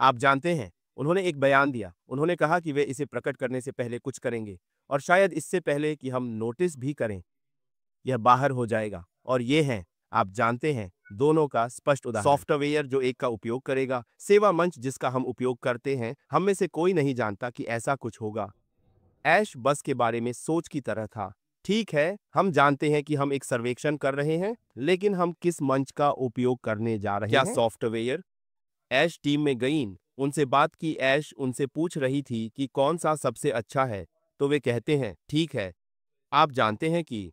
आप जानते हैं, उन्होंने एक बयान दिया। उन्होंने कहा कि वे इसे प्रकट करने से पहले कुछ करेंगे और शायद इससे पहले कि हम नोटिस भी करें, यह बाहर हो जाएगा। और ये हैं, आप जानते हैं, दोनों का स्पष्ट उदाहरण। सॉफ्टवेयर जो एक का उपयोग करेगा, सेवा मंच जिसका हम उपयोग करते हैं, हम में से कोई नहीं जानता कि ऐसा कुछ होगा। ऐश बस के बारे में सोच की तरह था। ठीक है, हम जानते हैं कि हम एक सर्वेक्षण कर रहे हैं, लेकिन हम किस मंच का उपयोग करने जा रहे हैं? क्या सॉफ्टवेयर? ऐश टीम में गईं, उनसे बात की। ऐश उनसे पूछ रही थी कि कौन सा सबसे अच्छा है, तो वे कहते हैं, ठीक है, आप जानते हैं कि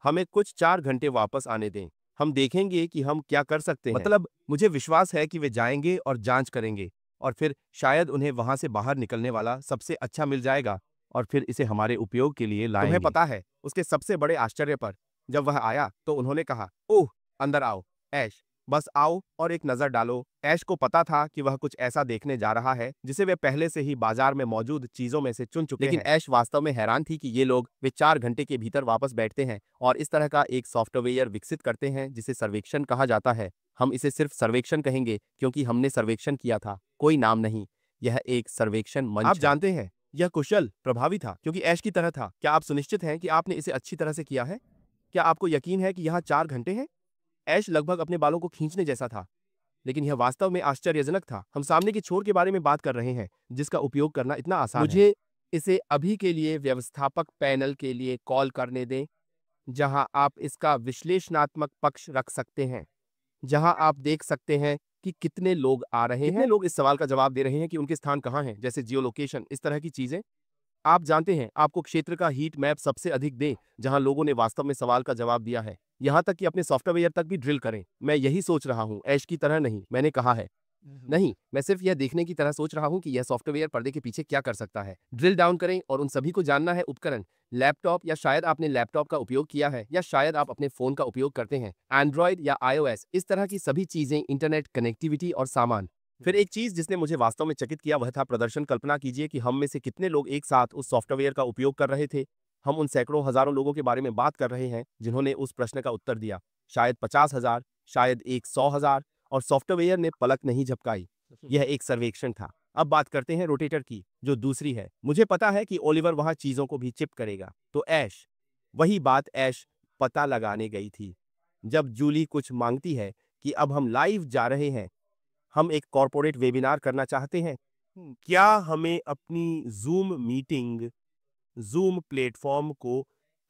हमें कुछ 4 घंटे वापस आने दें। हम देखेंगे कि हम क्या कर सकते हैं। मतलब मुझे विश्वास है कि वे जाएंगे और जांच करेंगे और फिर शायद उन्हें वहां से बाहर निकलने वाला सबसे अच्छा मिल जाएगा और फिर इसे हमारे उपयोग के लिए लाएंगे। तुम्हें पता है, उसके सबसे बड़े आश्चर्य पर जब वह आया तो उन्होंने कहा, ओह, अंदर आओ, ऐश, बस आओ और एक नजर डालो। ऐश को पता था कि वह कुछ ऐसा देखने जा रहा है जिसे वे पहले से ही बाजार में मौजूद चीजों में से चुन चुके हैं। लेकिन ऐश वास्तव में हैरान थी कि ये लोग वे 4 घंटे के भीतर वापस बैठते हैं और इस तरह का एक सॉफ्टवेयर विकसित करते हैं जिसे सर्वेक्षण कहा जाता है। हम इसे सिर्फ सर्वेक्षण कहेंगे क्योंकि हमने सर्वेक्षण किया था, कोई नाम नहीं। यह एक सर्वेक्षण मंच आप जानते हैं, यह कुशल, प्रभावी था क्योंकि ऐश की तरह था। क्या आप सुनिश्चित हैं कि आपने इसे अच्छी तरह से किया है? क्या आपको यकीन है कि यहाँ 4 घंटे हैं? ऐश लगभग अपने बालों को खींचने जैसा था, लेकिन यह वास्तव में आश्चर्यजनक था। हम सामने के छोर के बारे में बात कर रहे हैं जिसका उपयोग करना इतना आसान है। मुझे इसे अभी के लिए व्यवस्थापक पैनल के लिए कॉल करने दें, जहां आप इसका विश्लेषणात्मक पक्ष रख सकते हैं, जहां आप देख सकते हैं कि कितने लोग आ रहे हैं। कितने लोग इस सवाल का जवाब दे रहे हैं कि उनके स्थान कहां हैं, जैसे जियोलोकेशन, इस तरह की चीजें। आप जानते हैं, आपको क्षेत्र का हीट मैप सबसे अधिक दें जहां लोगों ने वास्तव में सवाल का जवाब दिया है, यहां तक कि अपने सॉफ्टवेयर तक भी ड्रिल करें। मैं यही सोच रहा हूं, ऐश की तरह नहीं, मैंने कहा है। नहीं, मैं सिर्फ यह देखने की तरह सोच रहा हूं कि यह सॉफ्टवेयर पर्दे के पीछे क्या कर सकता है। ड्रिल डाउन करें और उन सभी को जानना है। उपकरण, लैपटॉप, या शायद आपने लैपटॉप का उपयोग किया है, या शायद आप अपने फोन का उपयोग करते हैं, एंड्रॉयड या iOS, इस तरह की सभी चीजें, इंटरनेट कनेक्टिविटी और सामान। फिर एक चीज जिसने मुझे वास्तव में चकित किया वह था प्रदर्शन। कल्पना कीजिए कि हम में से कितने लोग एक साथ उस सॉफ्टवेयर का उपयोग कर रहे थे। हम उन सैकड़ों हजारों लोगों के बारे में बात कर रहे हैं जिन्होंने उस प्रश्न का उत्तर दिया। शायद 50,000, शायद 100,000, और सॉफ्टवेयर ने पलक नहीं झपकाई। यह एक सर्वेक्षण था। अब बात करते हैं रोटेटर की, जो दूसरी है। मुझे पता है कि ओलिवर वहां चीजों को भी चिप करेगा। तो ऐश, वही बात ऐश पता लगाने गई थी। जब जूली कुछ मांगती है कि अब हम लाइव जा रहे हैं, हम एक कॉर्पोरेट वेबिनार करना चाहते हैं, क्या हमें अपनी जूम मीटिंग, जूम प्लेटफॉर्म को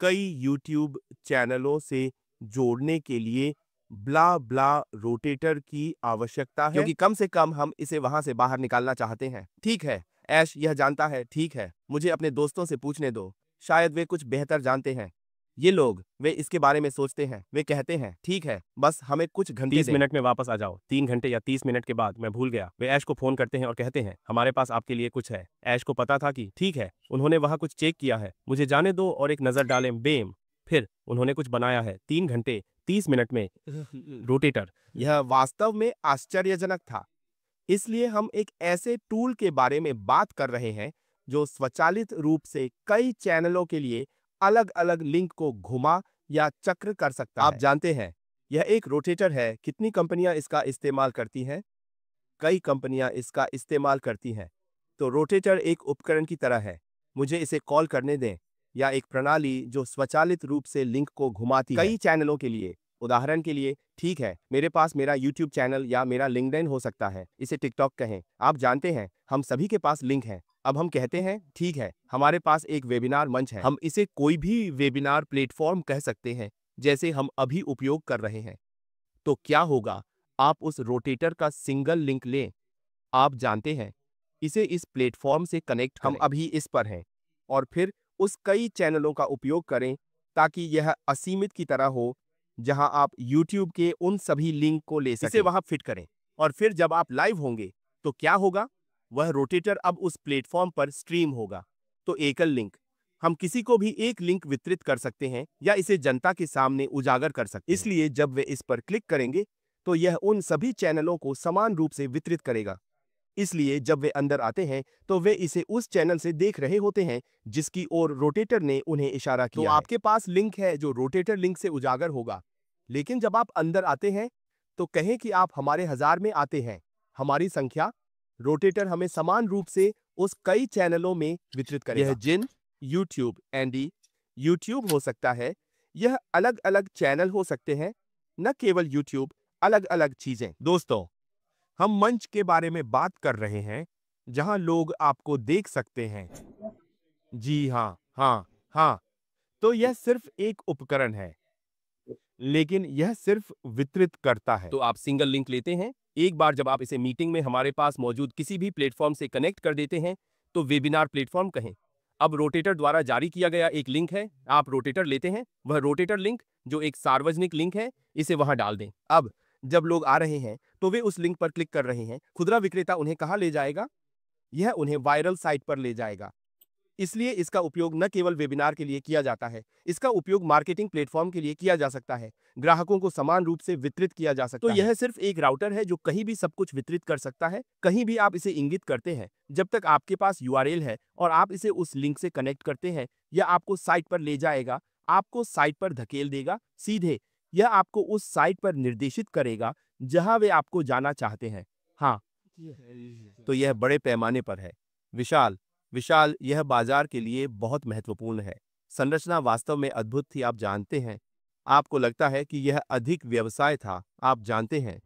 कई यूट्यूब चैनलों से जोड़ने के लिए ब्ला ब्ला रोटेटर की आवश्यकता है? क्योंकि कम से कम हम इसे वहां से बाहर निकालना चाहते हैं। ठीक है, ऐश यह जानता है। ठीक है, मुझे अपने दोस्तों से पूछने दो, शायद वे कुछ बेहतर जानते हैं। ये लोग, वे इसके बारे में सोचते हैं। वे कहते हैं, ठीक है, बस हमें कुछ घंटे 30 मिनट में वापस आ जाओ। 3 घंटे या 30 मिनट के बाद मैं भूल गया। वे ऐश को फोन करते हैं और कहते हैं, हमारे पास आपके लिए कुछ है। ऐश को पता था कि ठीक है, उन्होंने वहां कुछ चेक किया है, मुझे जाने दो और एक नजर डालें। बेम, फिर उन्होंने कुछ बनाया है। 3 घंटे 30 मिनट में रोटेटर। यह वास्तव में आश्चर्यजनक था। इसलिए हम एक ऐसे टूल के बारे में बात कर रहे हैं जो स्वचालित रूप से कई चैनलों के लिए अलग अलग लिंक को घुमा या चक्र कर सकता है। आप जानते हैं, यह एक रोटेटर है। कितनी कंपनियां इसका इस्तेमाल करती हैं? कई कंपनियां इसका इस्तेमाल करती हैं। तो रोटेटर एक उपकरण की तरह है। मुझे इसे कॉल करने दें, या एक प्रणाली जो स्वचालित रूप से लिंक को घुमाती है कई चैनलों के लिए। उदाहरण के लिए, ठीक है, मेरे पास मेरा YouTube चैनल या मेरा लिंक्डइन हो सकता है। इसे टिकटॉक कहें। आप जानते हैं, हम सभी के पास लिंक है। अब हम कहते हैं, ठीक है, हमारे पास एक वेबिनार मंच है। हम इसे कोई भी वेबिनार प्लेटफॉर्म कह सकते हैं, जैसे हम अभी उपयोग कर रहे हैं। तो क्या होगा? आप उस रोटेटर का सिंगल लिंक लें। आप जानते हैं, इसे इस प्लेटफॉर्म से कनेक्ट करें। हम अभी इस पर हैं, और फिर उस कई चैनलों का उपयोग करें ताकि यह असीमित की तरह हो, जहां आप YouTube के उन सभी लिंक को ले सकें। इसे वहां फिट करें, और फिर जब आप लाइव होंगे तो क्या होगा? वह रोटेटर अब उस प्लेटफॉर्म पर स्ट्रीम होगा। तो एकल लिंक, हम किसी को भी एक लिंक वितरित कर सकते हैं या इसे जनता के सामने उजागर कर सकते हैं। इसलिए जब वे इस पर क्लिक करेंगे तो यह उन सभी चैनलों को समान रूप से वितरित करेगा। इसलिए जब वे अंदर आते हैं तो वे इसे उस चैनल से देख रहे होते हैं जिसकी ओर रोटेटर ने उन्हें इशारा किया। तो आपके पास लिंक है जो रोटेटर लिंक से उजागर होगा। लेकिन जब आप अंदर आते हैं, तो कहें कि आप हमारे 1000 में आते हैं, हमारी संख्या रोटेटर हमें समान रूप से उस कई चैनलों में वितरित करेगा। यह जिन यूट्यूब एंडी यूट्यूब हो सकता है, यह अलग अलग चैनल हो सकते हैं, न केवल यूट्यूब, अलग अलग चीजें। दोस्तों, हम मंच के बारे में बात कर रहे हैं जहां लोग आपको देख सकते हैं। जी हाँ, हाँ, हाँ। तो यह सिर्फ एक उपकरण है, लेकिन यह सिर्फ वितरित करता है। तो आप सिंगल लिंक लेते हैं, एक बार जब आप इसे मीटिंग में हमारे पास मौजूद किसी भी प्लेटफॉर्म से कनेक्ट कर देते हैं, तो वेबिनार प्लेटफॉर्म कहें। अब रोटेटर द्वारा जारी किया गया एक लिंक है, आप रोटेटर लेते हैं, वह रोटेटर लिंक जो एक सार्वजनिक लिंक है, इसे वहां डाल दें। अब जब लोग आ रहे हैं, तो वे उस लिंक पर क्लिक कर रहे हैं। खुदरा विक्रेता उन्हें कहां ले जाएगा? यह उन्हें वायरल साइट पर ले जाएगा। इसलिए इसका उपयोग न केवल वेबिनार के लिए किया जाता है, इसका उपयोग मार्केटिंग प्लेटफॉर्म के लिए किया जा सकता है, ग्राहकों को समान रूप से वितरित किया जा सकता है। तो यह सिर्फ एक राउटर है जो कहीं भी सब कुछ वितरित कर सकता है, कहीं भी आप इसे इंगित करते हैं। जब तक आपके पास यूआरएल है और आप इसे उस लिंक से कनेक्ट करते हैं, यह आपको साइट पर ले जाएगा, आपको साइट पर धकेल देगा सीधे। यह आपको उस साइट पर निर्देशित करेगा जहां वे आपको जाना चाहते हैं। हाँ, तो यह बड़े पैमाने पर है। विशाल विशाल, यह बाजार के लिए बहुत महत्वपूर्ण है। संरचना वास्तव में अद्भुत थी, आप जानते हैं। आपको लगता है कि यह अधिक व्यवसाय था, आप जानते हैं।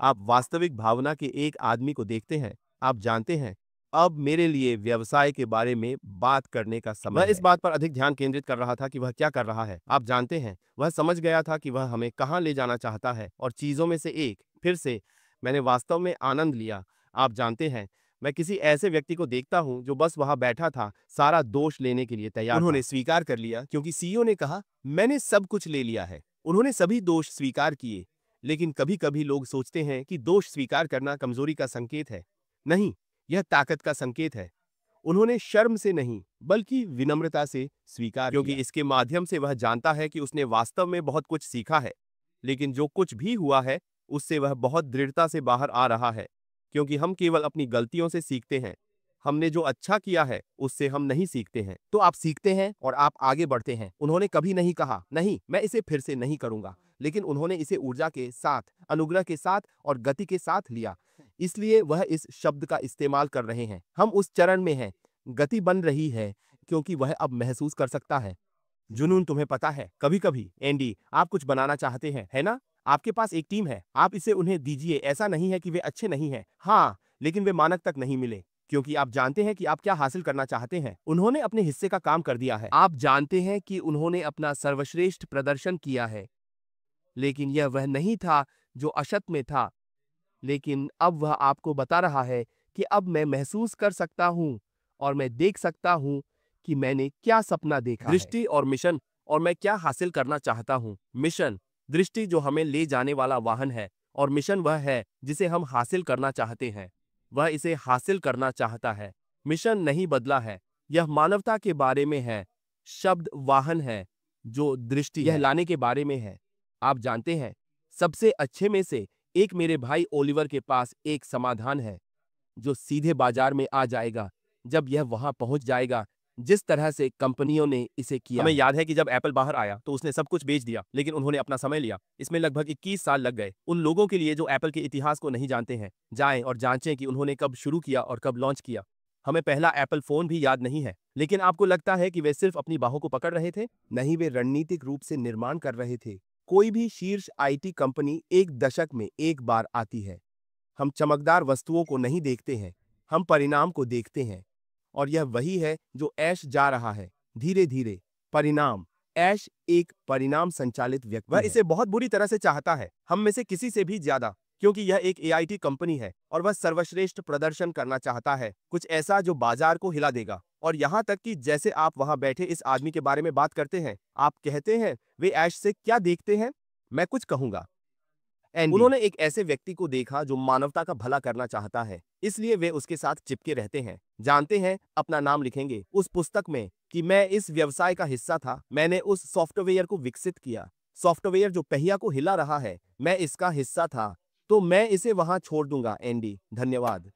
आप वास्तविक भावना के एक आदमी को देखते हैं, आप जानते हैं। अब मेरे लिए व्यवसाय के बारे में बात करने का समय है। वह इस बात पर अधिक ध्यान केंद्रित कर रहा था कि वह क्या कर रहा है। आप जानते हैं, वह समझ गया था कि वह हमें कहां ले जाना चाहता है, और चीजों में से एक, फिर से, मैंने वास्तव में आनंद लिया। आप जानते हैं, मैं किसी ऐसे व्यक्ति को देखता हूं जो बस वहां बैठा था, सारा दोष लेने के लिए तैयार था। उन्होंने स्वीकार कर लिया क्योंकि सीईओ ने कहा, मैंने सब कुछ ले लिया है। उन्होंने सभी दोष स्वीकार किए। लेकिन कभी कभी लोग सोचते हैं कि दोष स्वीकार करना कमजोरी का संकेत है। नहीं, यह ताकत का संकेत है। उन्होंने शर्म से नहीं, बल्कि विनम्रता से स्वीकार किया, क्योंकि इसके माध्यम से वह जानता है कि उसने वास्तव में बहुत कुछ सीखा है। लेकिन जो कुछ भी हुआ है, उससे वह बहुत दृढ़ता से बाहर आ रहा है, क्योंकि हम केवल अपनी गलतियों से सीखते हैं। हमने जो अच्छा किया है, उससे हम नहीं सीखते हैं। तो आप सीखते हैं और आप आगे बढ़ते हैं। उन्होंने कभी नहीं कहा, नहीं, मैं इसे फिर से नहीं करूंगा, लेकिन उन्होंने इसे ऊर्जा के साथ, अनुग्रह के साथ और गति के साथ लिया। इसलिए वह इस शब्द का इस्तेमाल कर रहे हैं। हम उस चरण में हैं, गति बन रही है, क्योंकि वह अब महसूस कर सकता है। जुनून, तुम्हें पता है, कभी कभी एंडी, आप कुछ बनाना चाहते हैं, है ना? आपके पास एक टीम है, आप इसे उन्हें दीजिए। ऐसा नहीं है कि वे अच्छे नहीं हैं, हाँ, लेकिन वे मानक तक नहीं मिले, क्योंकि आप जानते हैं कि आप क्या हासिल करना चाहते हैं। उन्होंने अपने हिस्से का काम कर दिया है। आप जानते हैं कि उन्होंने अपना सर्वश्रेष्ठ प्रदर्शन किया है, लेकिन यह वह नहीं था जो अशत में था। लेकिन अब वह आपको बता रहा है कि अब मैं महसूस कर सकता हूं और मैं देख सकता हूं कि मैंने क्या सपना देखा है। दृष्टि और मिशन, और मैं क्या हासिल करना चाहता हूं। मिशन, दृष्टि जो हमें ले जाने वाला वाहन है, और मिशन वह है जिसे हम हासिल करना चाहते हैं। वह इसे हासिल करना चाहता है। मिशन नहीं बदला है, यह मानवता के बारे में है। शब्द वाहन है, जो दृष्टि यह लाने के बारे में है। आप जानते हैं, सबसे अच्छे में से एक, मेरे भाई ओलिवर के पास एक समाधान है जो सीधे बाजार में आ जाएगा जब यह वहां पहुंच जाएगा, जिस तरह से कंपनियों ने इसे किया। हमें याद है कि जब एप्पल बाहर आया तो उसने सब कुछ बेच दिया, लेकिन उन्होंने अपना समय लिया। इसमें लगभग 21 साल लग गए। उन लोगों के लिए जो एप्पल के इतिहास को नहीं जानते हैं, जाएं और जांचें कि उन्होंने कब शुरू किया और कब लॉन्च किया। हमें पहला एप्पल फोन भी याद नहीं है, लेकिन आपको लगता है कि वे सिर्फ अपनी बाहों को पकड़ रहे थे? नहीं, वे रणनीतिक रूप से निर्माण कर रहे थे। कोई भी शीर्ष आईटी कंपनी एक दशक में एक बार आती है। हम चमकदार वस्तुओं को नहीं देखते हैं, हम परिणाम को देखते हैं। और यह वही है जो ऐश जा रहा है, धीरे धीरे। परिणाम। ऐश एक परिणाम संचालित व्यक्ति है। वह इसे बहुत बुरी तरह से चाहता है, हम में से किसी से भी ज्यादा, क्योंकि यह एक एआईटी कंपनी है और वह सर्वश्रेष्ठ प्रदर्शन करना चाहता है, कुछ ऐसा जो बाजार को हिला देगा। और यहां तक कि जैसे आप वहां बैठे इस आदमी के बारे में बात करते हैं, आप कहते हैं, वे ऐश से क्या देखते हैं? मैं कुछ कहूंगा। उन्होंने एक ऐसे व्यक्ति को देखा जो मानवता का भला करना चाहता है, इसलिए वे उसके साथ चिपके रहते हैं। जानते हैं, अपना नाम लिखेंगे उस पुस्तक में कि मैं इस व्यवसाय का हिस्सा था। मैंने उस सॉफ्टवेयर को विकसित किया, सॉफ्टवेयर जो पहिया को हिला रहा है, मैं इसका हिस्सा था। तो मैं इसे वहां छोड़ दूंगा। एंडी, धन्यवाद।